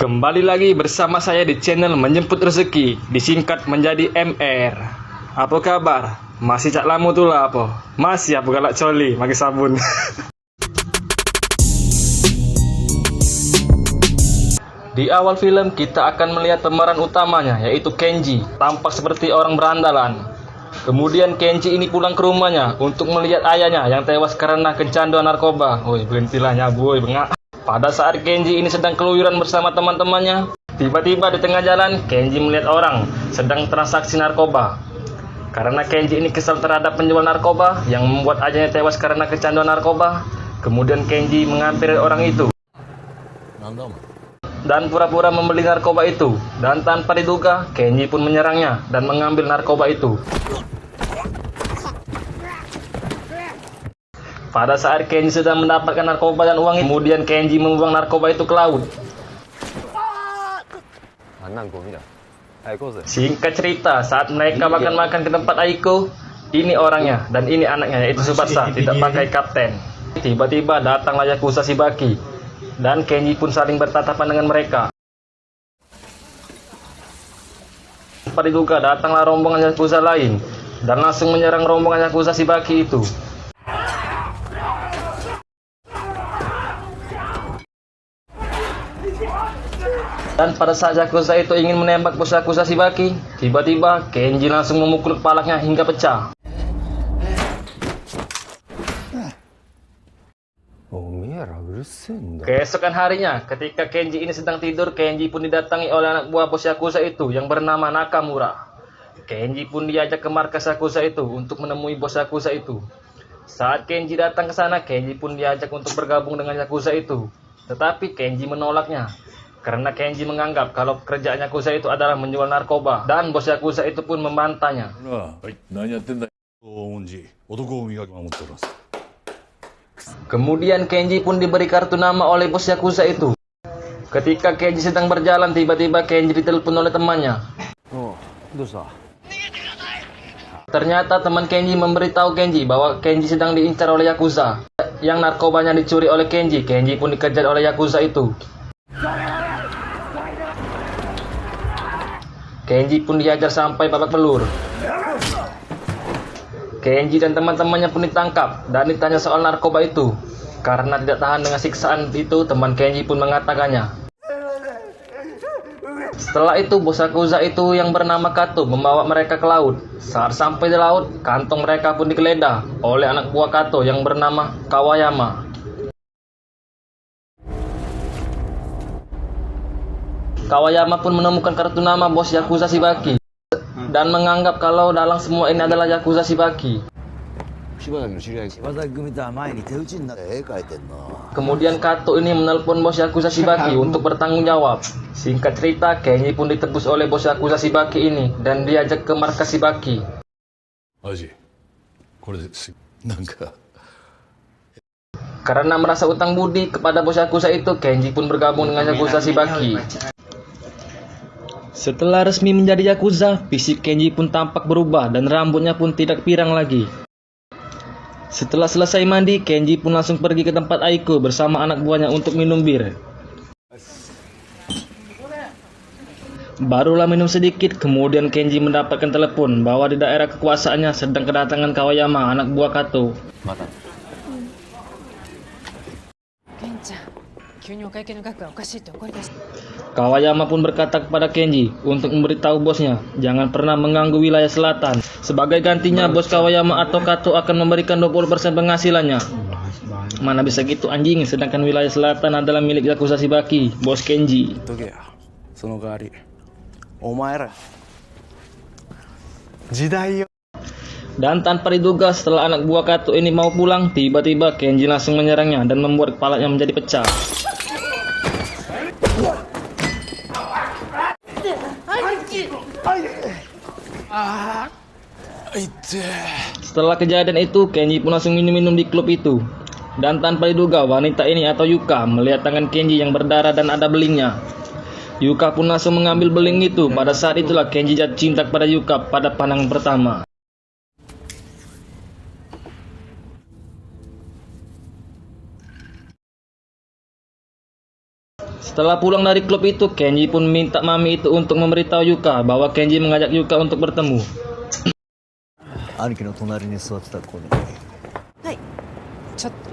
Kembali lagi bersama saya di channel Menjemput Rezeki, disingkat menjadi MR. Apa kabar? Masih cak lamu tuh lah apa? Masih apa galak coli, pakai sabun. Di awal film kita akan melihat pemeran utamanya, yaitu Kenji, tampak seperti orang berandalan. Kemudian Kenji ini pulang ke rumahnya untuk melihat ayahnya yang tewas karena kecanduan narkoba. Woi, berhentilah nyabu, woi, bengak. Pada saat Kenji ini sedang keluyuran bersama teman-temannya, tiba-tiba di tengah jalan Kenji melihat orang sedang transaksi narkoba. Karena Kenji ini kesal terhadap penjual narkoba yang membuat ayahnya tewas karena kecanduan narkoba, kemudian Kenji menghampiri orang itu dan pura-pura membeli narkoba itu, dan tanpa diduga Kenji pun menyerangnya dan mengambil narkoba itu. Pada saat Kenji sedang mendapatkan narkoba dan uang, kemudian Kenji membuang narkoba itu ke laut. Singkat cerita, saat mereka makan-makan ke tempat Aiko, ini orangnya dan ini anaknya, yaitu Tsubasa, tidak pakai kapten. Tiba-tiba datanglah Yakuza Shibaki, dan Kenji pun saling bertatapan dengan mereka. Tanpa diduga datanglah rombongan Yakuza lain, dan langsung menyerang rombongan Yakuza Shibaki itu. Dan pada saat Yakuza itu ingin menembak bos Yakuza Shibaki, tiba-tiba Kenji langsung memukul kepalanya hingga pecah. Keesokan harinya, ketika Kenji ini sedang tidur, Kenji pun didatangi oleh anak buah bos Yakuza itu yang bernama Nakamura. Kenji pun diajak ke markas Yakuza itu untuk menemui bos Yakuza itu. Saat Kenji datang ke sana, Kenji pun diajak untuk bergabung dengan Yakuza itu. Tetapi Kenji menolaknya, karena Kenji menganggap kalau pekerjaan Yakuza itu adalah menjual narkoba, dan bos Yakuza itu pun membantahnya. Kemudian Kenji pun diberi kartu nama oleh bos Yakuza itu. Ketika Kenji sedang berjalan, tiba-tiba Kenji ditelepon oleh temannya. Ternyata teman Kenji memberitahu Kenji bahwa Kenji sedang diincar oleh Yakuza, yang narkobanya dicuri oleh Kenji. Kenji pun dikejar oleh Yakuza itu. Kenji pun dihajar sampai babak belur. Kenji dan teman-temannya pun ditangkap dan ditanya soal narkoba itu. Karena tidak tahan dengan siksaan itu, teman Kenji pun mengatakannya. Setelah itu, bos Yakuza itu yang bernama Kato membawa mereka ke laut. Saat sampai di laut, kantong mereka pun digeledah oleh anak buah Kato yang bernama Kawayama. Kawayama pun menemukan kartu nama bos Yakuza Shibaki dan menganggap kalau dalang semua ini adalah Yakuza Shibaki. Kemudian Kato ini menelpon bos Yakuza Shibaki untuk bertanggung jawab. Singkat cerita, Kenji pun ditebus oleh bos Yakuza Shibaki ini dan diajak ke markas Shibaki. Karena merasa utang budi kepada bos Yakuza itu, Kenji pun bergabung dengan Yakuza Shibaki. Setelah resmi menjadi Yakuza, fisik Kenji pun tampak berubah dan rambutnya pun tidak pirang lagi. Setelah selesai mandi, Kenji pun langsung pergi ke tempat Aiko bersama anak buahnya untuk minum bir. Barulah minum sedikit, kemudian Kenji mendapatkan telepon bahwa di daerah kekuasaannya sedang kedatangan Kawayama, anak buah Kato. Kawayama pun berkata kepada Kenji untuk memberitahu bosnya jangan pernah mengganggu wilayah selatan. Sebagai gantinya, bos Kawayama atau Kato akan memberikan 20% penghasilannya. Mana bisa gitu anjing, sedangkan wilayah selatan adalah milik Yakuza Shibaki, bos Kenji. Dan tanpa diduga, setelah anak buah Kato ini mau pulang, tiba-tiba Kenji langsung menyerangnya dan membuat kepalanya menjadi pecah. Setelah kejadian itu, Kenji pun langsung minum-minum di klub itu. Dan tanpa diduga, wanita ini atau Yuka melihat tangan Kenji yang berdarah dan ada belingnya. Yuka pun langsung mengambil beling itu. Pada saat itulah Kenji jatuh cinta kepada Yuka pada pandangan pertama. Setelah pulang dari klub itu, Kenji pun minta Mami itu untuk memberitahu Yuka bahwa Kenji mengajak Yuka untuk bertemu. 兄貴の隣に座ってた子に。はい。ちょっと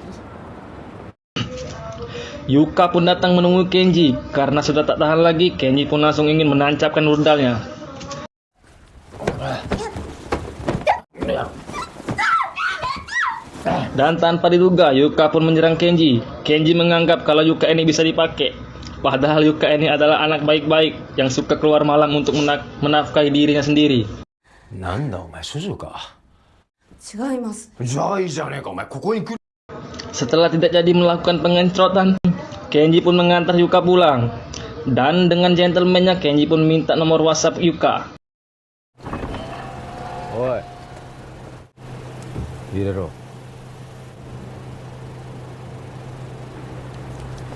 いい？ Yuka pun datang menemui Kenji. Karena sudah tak tahan lagi, Kenji pun langsung ingin menancapkan rudalnya. Dan tanpa diduga, Yuka pun menyerang Kenji. Kenji menganggap kalau Yuka ini bisa dipakai. Padahal Yuka ini adalah anak baik-baik yang suka keluar malam untuk menafkahi dirinya sendiri. なんだお前処女か。違います。じゃあいいじゃねえかお前ここに来る。 Setelah tidak jadi melakukan pengencrotan, Kenji pun mengantar Yuka pulang. Dan dengan gentlemannya, Kenji pun minta nomor WhatsApp Yuka. おい入れろ。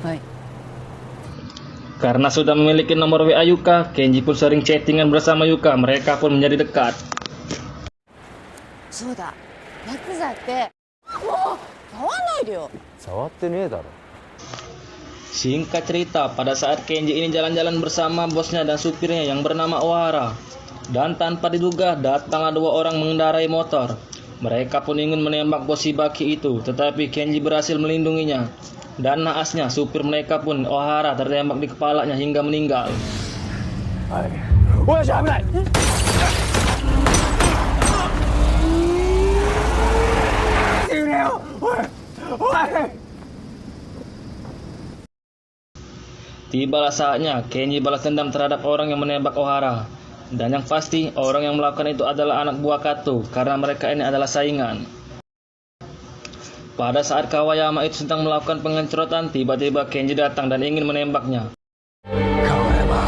はい。 Karena sudah memiliki nomor WA Yuka, Kenji pun sering chattingan bersama Yuka. Mereka pun menjadi dekat. そうだ。ヤクザって。もう触んないでよ。触ってねえだろ。 Singkat cerita, pada saat Kenji ini jalan-jalan bersama bosnya dan supirnya yang bernama Ohara. Dan tanpa diduga, datanglah dua orang mengendarai motor. Mereka pun ingin menembak bos Shibaki itu, tetapi Kenji berhasil melindunginya. Dan naasnya, supir mereka pun Ohara tertembak di kepalanya hingga meninggal. はい。おいし危ない。死ねよ。おいおい。 Tibalah saatnya Kenji balas dendam terhadap orang yang menembak Ohara. Dan yang pasti, orang yang melakukan itu adalah anak buah Kato, karena mereka ini adalah saingan. Pada saat Kawayama itu sedang melakukan pengencrotan, tiba-tiba Kenji datang dan ingin menembaknya. Kawayama.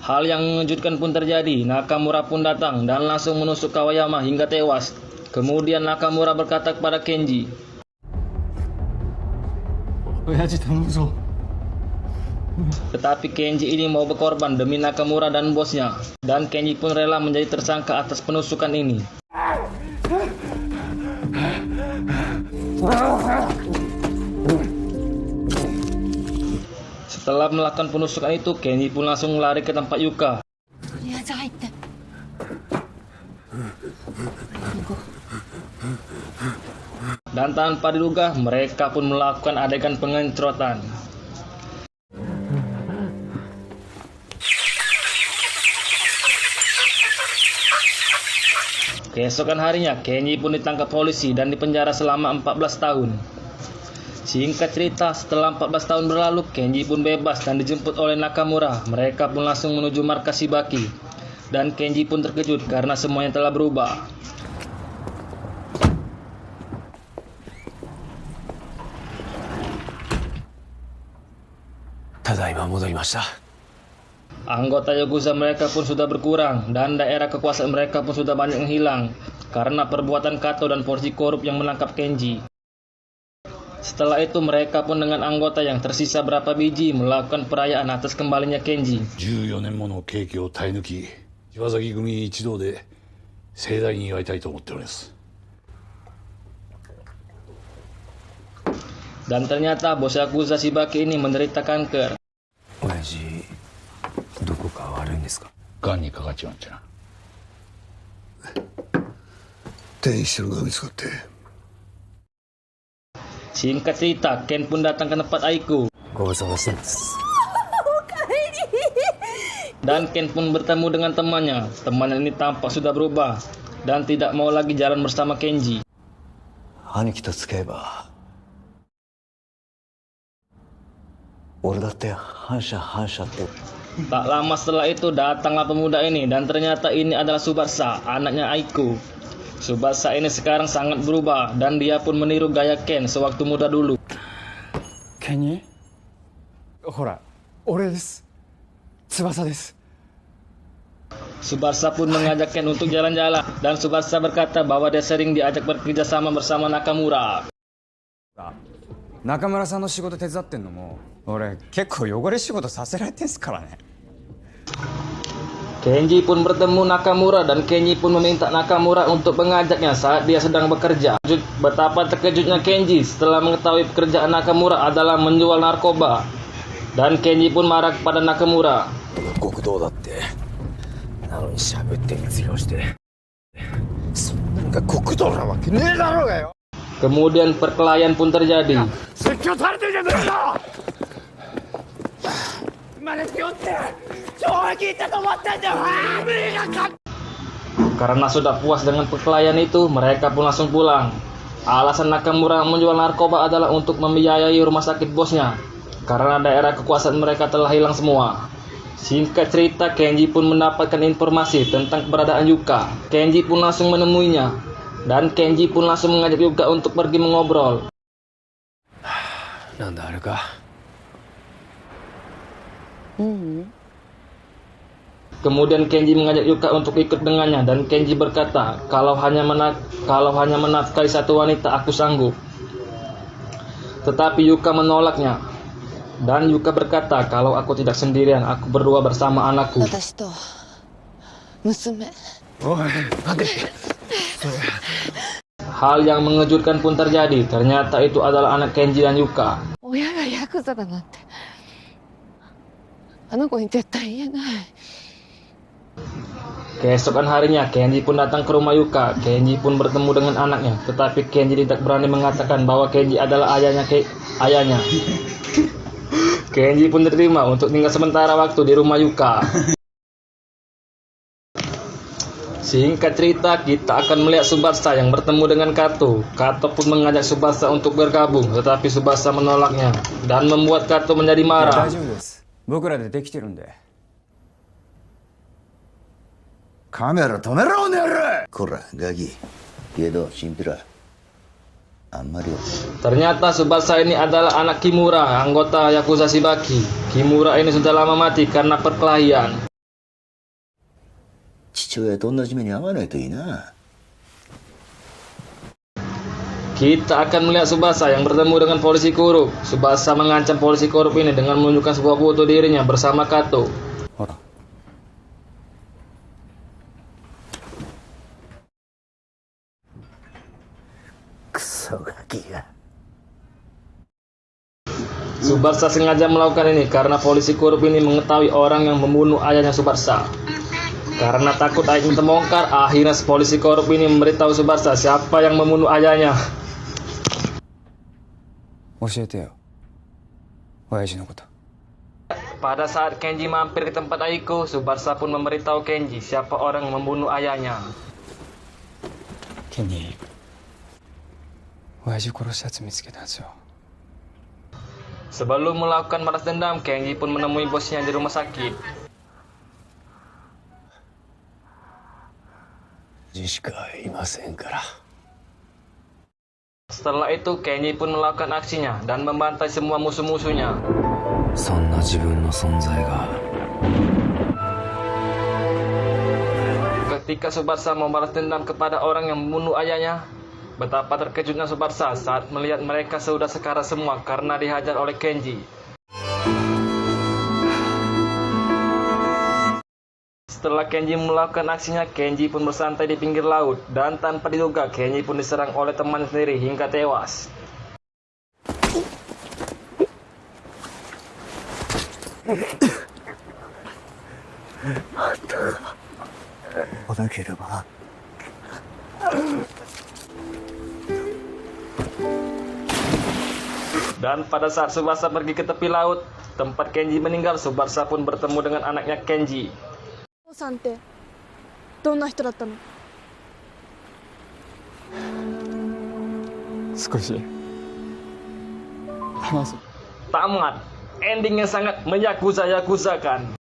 Hal yang mengejutkan pun terjadi. Nakamura pun datang dan langsung menusuk Kawayama hingga tewas. Kemudian Nakamura berkata kepada Kenji, tetapi Kenji ini mau berkorban demi Nakamura dan bosnya. Dan Kenji pun rela menjadi tersangka atas penusukan ini. Setelah melakukan penusukan itu, Kenji pun langsung lari ke tempat Yuka. Dan tanpa diduga, mereka pun melakukan adegan pengencrotan. Keesokan harinya, Kenji pun ditangkap polisi dan dipenjara selama 14 tahun. Singkat cerita, setelah 14 tahun berlalu, Kenji pun bebas dan dijemput oleh Nakamura. Mereka pun langsung menuju markas Shibaki. Dan Kenji pun terkejut karena semuanya telah berubah. Tadaima modorimashita. Anggota Yakuza mereka pun sudah berkurang dan daerah kekuasaan mereka pun sudah banyak yang hilang karena perbuatan Kato dan polisi korup yang menangkap Kenji. Setelah itu mereka pun dengan anggota yang tersisa berapa biji melakukan perayaan atas kembalinya Kenji. 14年もの刑期を耐え抜き、柴崎組一同で盛大に祝いたいと思っております。 Dan ternyata bos Yakuza Shibaki ini menderita kanker. 親父どこか悪いんですか。がんにかかっちまってな。転移してるのが見つかって。 Singkat cerita, Ken pun datang ke tempat Aiko. ご無沙汰してます。 Dan Ken pun bertemu dengan temannya. Temannya ini tampak sudah berubah dan tidak mau lagi jalan bersama Kenji. 兄貴と付き合えば俺だって反社って。 Tak lama setelah itu datanglah pemuda ini dan ternyata ini adalah Tsubasa, anaknya Aiko. Tsubasa ini sekarang sangat berubah dan dia pun meniru gaya Ken sewaktu muda dulu. ケニーほら俺です翼です Tsubasa pun mengajak Ken untuk jalan-jalan dan Tsubasa berkata bahwa dia sering diajak bekerja sama bersama Nakamura. 中村さんの仕事手伝ってんのも俺結構汚れ仕事させられてんすからね Kenji pun bertemu Nakamura dan Kenji pun meminta Nakamura untuk mengajaknya saat dia sedang bekerja. Betapa terkejutnya Kenji setelah mengetahui pekerjaan Nakamura adalah menjual narkoba. Dan Kenji pun marah kepada Nakamura. 極道だってなのに喋ってるふりをしてそんなんが極道なわけねえだろうがよ Kemudian perkelahian pun terjadi. 説教されてるじゃねえか真似しよって懲役行ったと思ったんだよ無理がか Karena sudah puas dengan perkelahian itu, mereka pun langsung pulang. Alasan Nakamura menjual narkoba adalah untuk membiayai rumah sakit bosnya, karena daerah kekuasaan mereka telah hilang semua. Singkat cerita, Kenji pun mendapatkan informasi tentang keberadaan Yuka. Kenji pun langsung menemuinya, dan Kenji pun langsung mengajak Yuka untuk pergi mengobrol. なんだあれか Kemudian Kenji mengajak Yuka untuk ikut dengannya, dan Kenji berkata, kalau hanya menafkahi satu wanita, aku sanggup. Tetapi Yuka menolaknya. Dan Yuka berkata, kalau aku tidak sendirian, aku berdua bersama anakku. 私と娘。 Hal yang mengejutkan pun terjadi. Ternyata itu adalah anak Kenji dan Yuka. 親がヤクザだなんてあの子に絶対言えない。 Keesokan harinya, Kenji pun datang ke rumah Yuka. Kenji pun bertemu dengan anaknya. Tetapi Kenji tidak berani mengatakan bahwa Kenji adalah ayahnya. Kenji pun diterima untuk tinggal sementara waktu di rumah Yuka. Singkat cerita, kita akan melihat Tsubasa yang bertemu dengan Kato. Kato pun mengajak Tsubasa untuk bergabung, tetapi Tsubasa menolaknya dan membuat Kato menjadi いや marah. 大丈夫です。僕らでできてるんで。カメラ止めろおねるこらガキけどチンピラあんまり Ternyata Tsubasa ini adalah anak Kimura, anggota Yakuza Shibaki. Kimura ini sudah lama mati karena perkelahian. 父親と同じ目に遭わないといいな Kita akan melihat Tsubasa yang bertemu dengan polisi korup. Tsubasa mengancam polisi korup ini dengan menunjukkan sebuah foto dirinya bersama Kato. ほら。 クソガキが Tsubasa sengaja melakukan ini karena polisi korup ini mengetahui orang yang membunuh ayahnya Tsubasa. Karena takut aibnya terbongkar, akhirnya polisi korup ini memberitahu Tsubasa siapa yang membunuh ayahnya. 教えてよ。親父のこと。 Pada saat Kenji mampir ke tempat Aiko, Tsubasa pun memberitahu Kenji siapa orang yang membunuh ayahnya. ケニー。親父殺したやつ見つけたんですよ。 Sebelum melakukan balas dendam, Kenji pun menemui bosnya di rumah sakit. 父しかいませんから Setelah itu, Kenji pun melakukan aksinya dan membantai semua musuh-musuhnya. そんな自分の存在が Ketika Tsubasa mau balas dendam kepada orang yang membunuh ayahnya, betapa terkejutnya Tsubasa saat melihat mereka sudah sekarat semua karena dihajar oleh Kenji. Setelah Kenji melakukan aksinya, Kenji pun bersantai di pinggir laut, dan tanpa diduga Kenji pun diserang oleh teman sendiri hingga tewas. 来なければ Dan pada saat Tsubasa pergi ke tepi laut, tempat Kenji meninggal, Tsubasa pun bertemu dengan anaknya Kenji. お父さんってどんな人だったの？少し話す。 Tamat. Endingnya sangat menyakuza-yakuzakan.